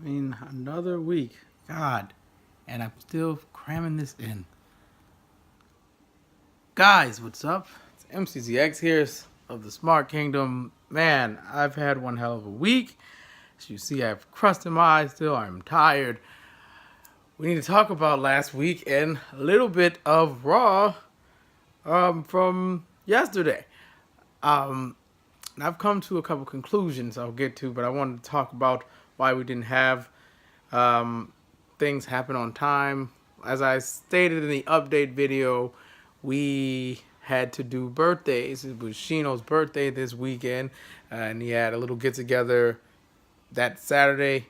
Another week. God. And I'm still cramming this in. Guys, what's up? It's MCZX here of the Smart Kingdom. Man, I've had one hell of a week. As you see, I have crust in my eyes still. I'm tired. We need to talk about last week and a little bit of Raw from yesterday. And I've come to a couple conclusions I'll get to, but I wanted to talk about why we didn't have things happen on time. As I stated in the update video, we had to do birthdays. It was Shino's birthday this weekend, and he had a little get together that Saturday.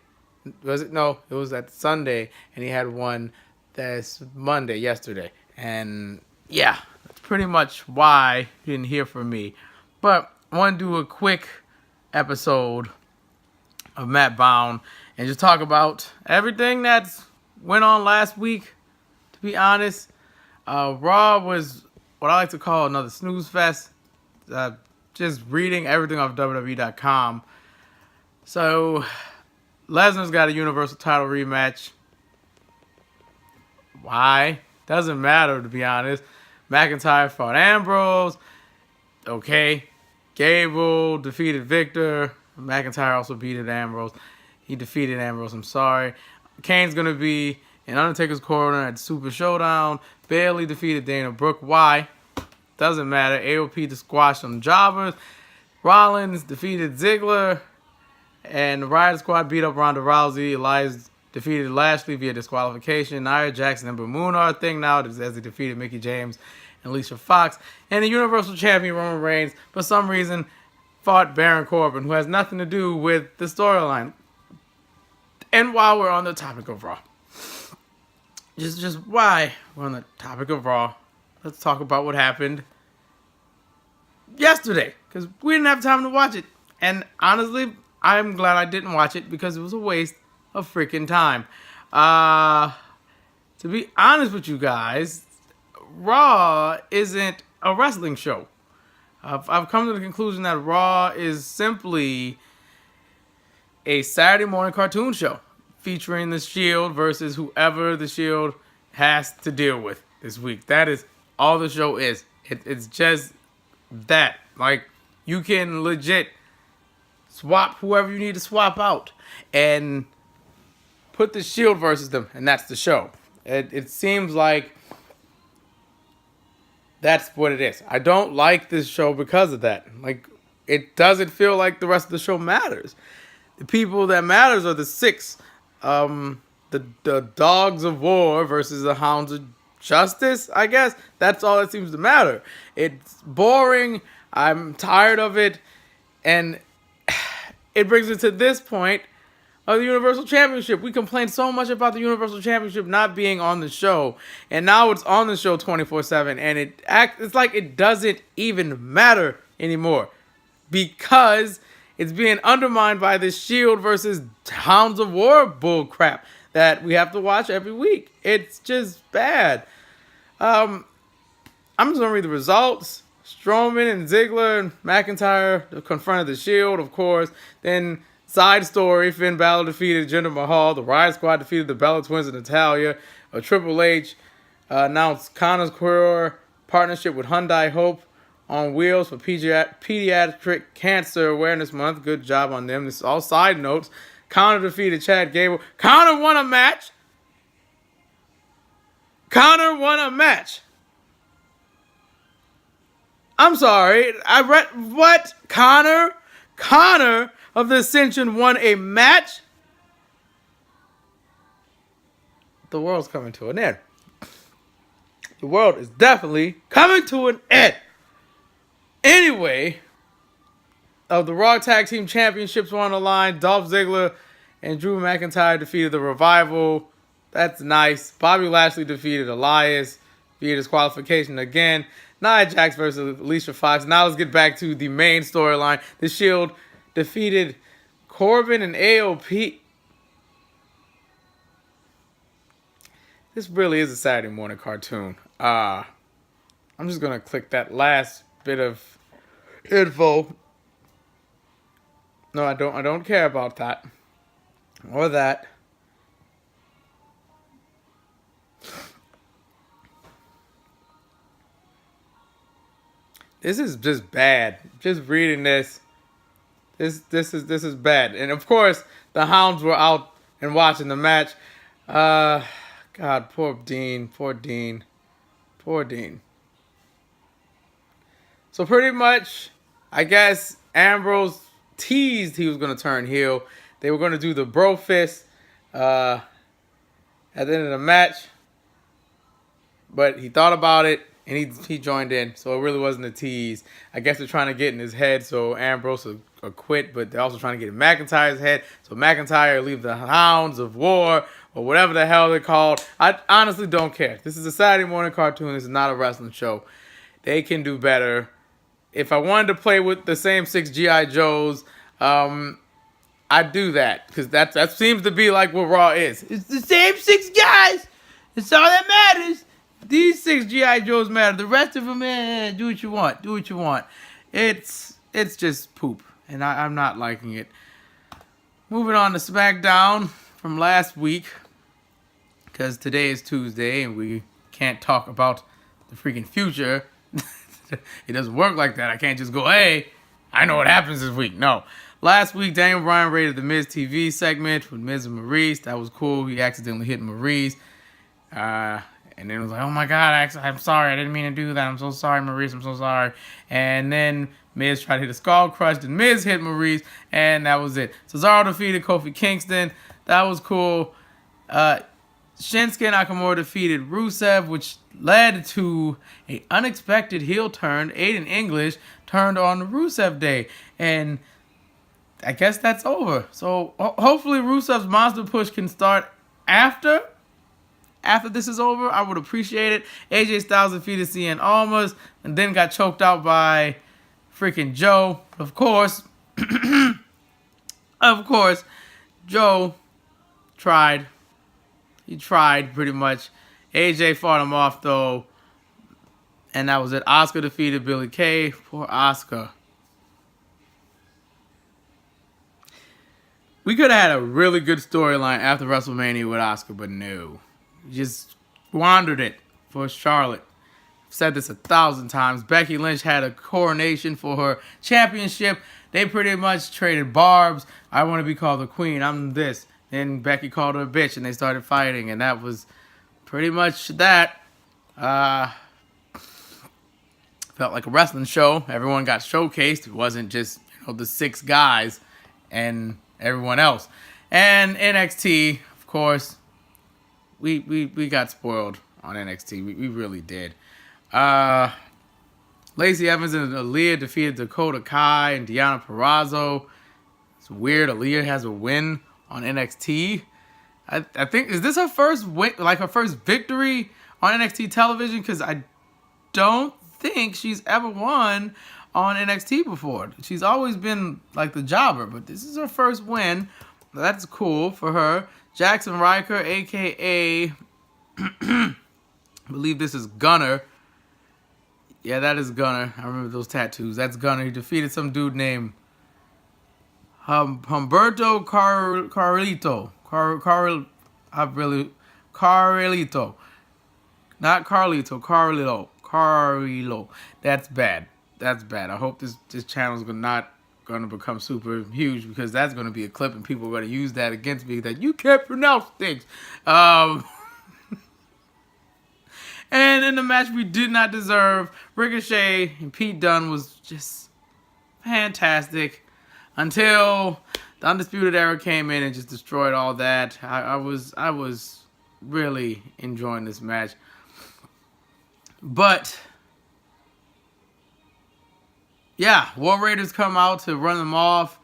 Was it? No, it was that Sunday, and he had one this Monday, yesterday. And yeah, that's pretty much why you didn't hear from me. But I want to do a quick episode of MATBOUND and just talk about everything that's went on last week. To be honest, Raw was what I like to call another snooze fest. Just reading everything off WWE.com. So Lesnar's got a Universal title rematch. Why? Doesn't matter, to be honest. McIntyre fought Ambrose. Okay. Gable defeated Victor. McIntyre also beat Ambrose. He defeated Ambrose, I'm sorry. Kane's going to be in Undertaker's corner at Super Showdown. Bayley defeated Dana Brooke. Why? Doesn't matter. AOP to squash some jobbers. Rollins defeated Ziggler. And the Riot Squad beat up Ronda Rousey. Elias defeated Lashley via disqualification. Nia Jackson and Moon are a thing now as they defeated Mickie James and Alicia Fox. And the Universal Champion Roman Reigns, for some reason, fought Baron Corbin, who has nothing to do with the storyline. And while we're on the topic of Raw, just why we're on the topic of Raw, let's talk about what happened yesterday, because we didn't have time to watch it. And honestly, I'm glad I didn't watch it because it was a waste of freaking time. To be honest with you guys, Raw isn't a wrestling show. I've come to the conclusion that Raw is simply a Saturday morning cartoon show featuring the Shield versus whoever the Shield has to deal with this week. That is all the show is. It's just that. Like, you can legit swap whoever you need to swap out and put the Shield versus them, and that's the show. It seems like that's what it is. I don't like this show because of that. Like, it doesn't feel like the rest of the show matters. The people that matters are the six. The Dogs of War versus the Hounds of Justice, I guess. That's all that seems to matter. It's boring. I'm tired of it. And it brings me to this point of the Universal Championship. We complained so much about the Universal Championship not being on the show, and now it's on the show 24/7, and it's like it doesn't even matter anymore because it's being undermined by this Shield versus Hounds of War bull crap that we have to watch every week. It's just bad. I'm just gonna read the results. Strowman and Ziggler and McIntyre confronted the Shield, of course. Then, side story, Finn Balor defeated Jinder Mahal. The Riot Squad defeated the Bella Twins and Natalya. Triple H announced Connor's Queer partnership with Hyundai Hope on Wheels for Pediatric Cancer Awareness Month. Good job on them. This is all side notes. Connor defeated Chad Gable. Connor won a match. I'm sorry. I read what? Connor of the Ascension won a match? The world's coming to an end. The world is definitely coming to an end. Anyway, the Raw Tag Team Championships were on the line. Dolph Ziggler and Drew McIntyre defeated the Revival. That's nice. Bobby Lashley defeated Elias via disqualification again. Nia Jax versus Alicia Fox. Now let's get back to the main storyline. The Shield defeated Corbin and AOP. This really is a Saturday morning cartoon. I'm just going to click that last bit of info. No, I don't care about that. Or that. This is just bad. Just reading this. This is bad. And of course, the hounds were out and watching the match. Uh God, poor Dean. Poor Dean. Poor Dean. So pretty much, I guess Ambrose teased he was gonna turn heel. They were gonna do the bro fist uh, at the end of the match, but he thought about it and he joined in. So it really wasn't a tease. I guess they're trying to get in his head so Ambrose will quit, but they're also trying to get in McIntyre's head so McIntyre will leave the Hounds of War or whatever the hell they're called. I honestly don't care. This is a Saturday morning cartoon. This is not a wrestling show. They can do better. If I wanted to play with the same 6 G.I. Joes, I'd do that. Because that seems to be like what Raw is. It's the same 6 guys. It's all that matters. These 6 G.I. Joes matter. The rest of them, do what you want. Do what you want. It's just poop. And I'm not liking it. Moving on to SmackDown from last week. Because today is Tuesday and we can't talk about the freaking future. It doesn't work like that. I can't just go, hey, I know what happens this week. No. Last week, Daniel Bryan rated the Miz TV segment with Miz and Maurice. That was cool. He accidentally hit Maurice. And then it was like, oh my God, I'm sorry. I didn't mean to do that. I'm so sorry, Maurice. I'm so sorry. And then Miz tried to hit a skull crush. Then Miz hit Maurice. And that was it. Cesaro defeated Kofi Kingston. That was cool. Shinsuke Nakamura defeated Rusev, which led to an unexpected heel turn. Aiden English turned on the Rusev Day. And I guess that's over. So hopefully Rusev's monster push can start after this is over. I would appreciate it. AJ Styles defeated Cien Almas and then got choked out by freaking Joe. Of course, Joe tried. He tried pretty much. AJ fought him off though. And that was it. Asuka defeated Billie Kay. Poor Asuka. We could have had a really good storyline after WrestleMania with Asuka, but no. Just squandered it for Charlotte. I've said this 1,000 times. Becky Lynch had a coronation for her championship. They pretty much traded barbs. I want to be called the queen. I'm this. Then Becky called her a bitch and they started fighting. And that was pretty much that. Felt like a wrestling show. Everyone got showcased. It wasn't just the 6 guys and everyone else. And NXT, of course, we got spoiled on NXT. We really did. Lacey Evans and Aaliyah defeated Dakota Kai and Deonna Purrazzo. It's weird. Aaliyah has a win on NXT. I think, is this her first win, like her first victory on NXT television? Because I don't think she's ever won on NXT before. She's always been like the jobber, but this is her first win. That's cool for her. Jackson Riker, a.k.a. I believe this is Gunner. Yeah, that is Gunner. I remember those tattoos. That's Gunner. He defeated some dude named Humberto Carlito. Carlito. Not Carlito. Carlito. That's bad. That's bad. I hope this channel is not going to become super huge because that's going to be a clip and people are going to use that against me that you can't pronounce things. And in the match we did not deserve, Ricochet and Pete Dunne was just fantastic until the Undisputed Era came in and just destroyed all that. I was really enjoying this match. But yeah, War Raiders come out to run them off,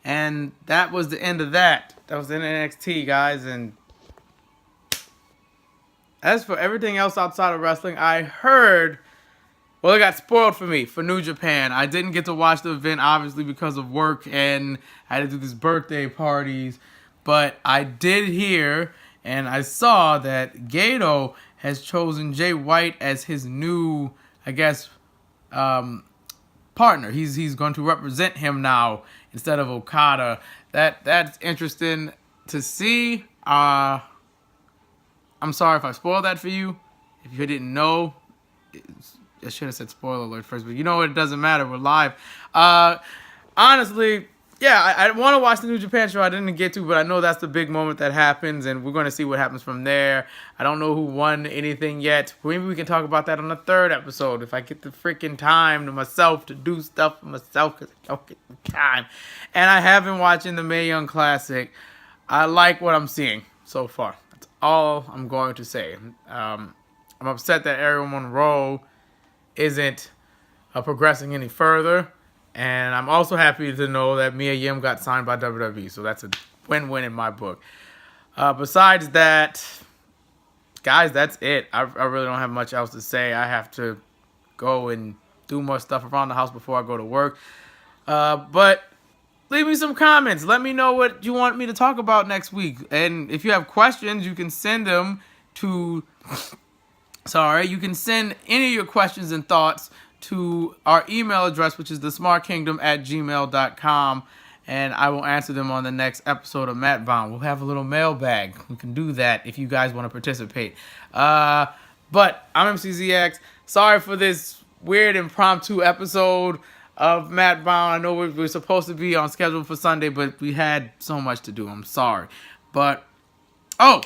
and that was the end of that. That was the end of NXT, guys. And as for everything else outside of wrestling, I heard, well, it got spoiled for me for New Japan. I didn't get to watch the event, obviously, because of work, and I had to do these birthday parties. But I did hear, and I saw that Gato has chosen Jay White as his new, I guess, partner. He's going to represent him now instead of Okada. That's interesting. to see. I'm sorry if I spoiled that for you. If you didn't know, I should have said spoiler alert first, but you know what? It doesn't matter. We're live. Honestly, yeah, I want to watch the New Japan show. I didn't get to, but I know that's the big moment that happens, and we're going to see what happens from there. I don't know who won anything yet. Maybe we can talk about that on the third episode if I get the freaking time to myself to do stuff for myself, because I don't get the time. And I have been watching the Mae Young Classic. I like what I'm seeing so far. That's all I'm going to say. I'm upset that Ariel Monroe isn't progressing any further. And I'm also happy to know that Mia Yim got signed by WWE. So that's a win-win in my book. Besides that, guys, that's it. I really don't have much else to say. I have to go and do more stuff around the house before I go to work. But leave me some comments. Let me know what you want me to talk about next week. And if you have questions, you can send them to... you can send any of your questions and thoughts to our email address, which is thesmartkingdom@gmail.com, and I will answer them on the next episode of Matbound. We'll have a little mailbag. We can do that if you guys want to participate. But I'm MCZX. Sorry for this weird impromptu episode of Matbound. I know we're supposed to be on schedule for Sunday, but we had so much to do. I'm sorry. But, one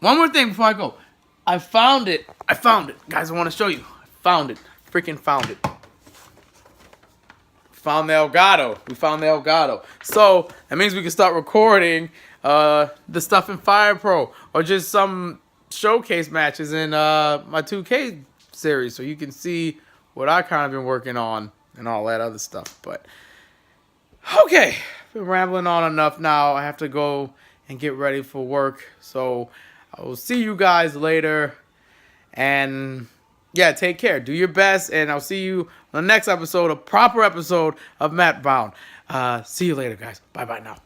more thing before I go. I found it. Guys, I want to show you. I found it. Freaking found it. Found the Elgato. We found the Elgato. So that means we can start recording the stuff in Fire Pro or just some showcase matches in my 2K series, so you can see what I kind of been working on and all that other stuff. But okay, been rambling on enough now. I have to go and get ready for work. So I will see you guys later. And yeah, take care. Do your best. And I'll see you on the next episode, a proper episode of Matbound. See you later, guys. Bye-bye now.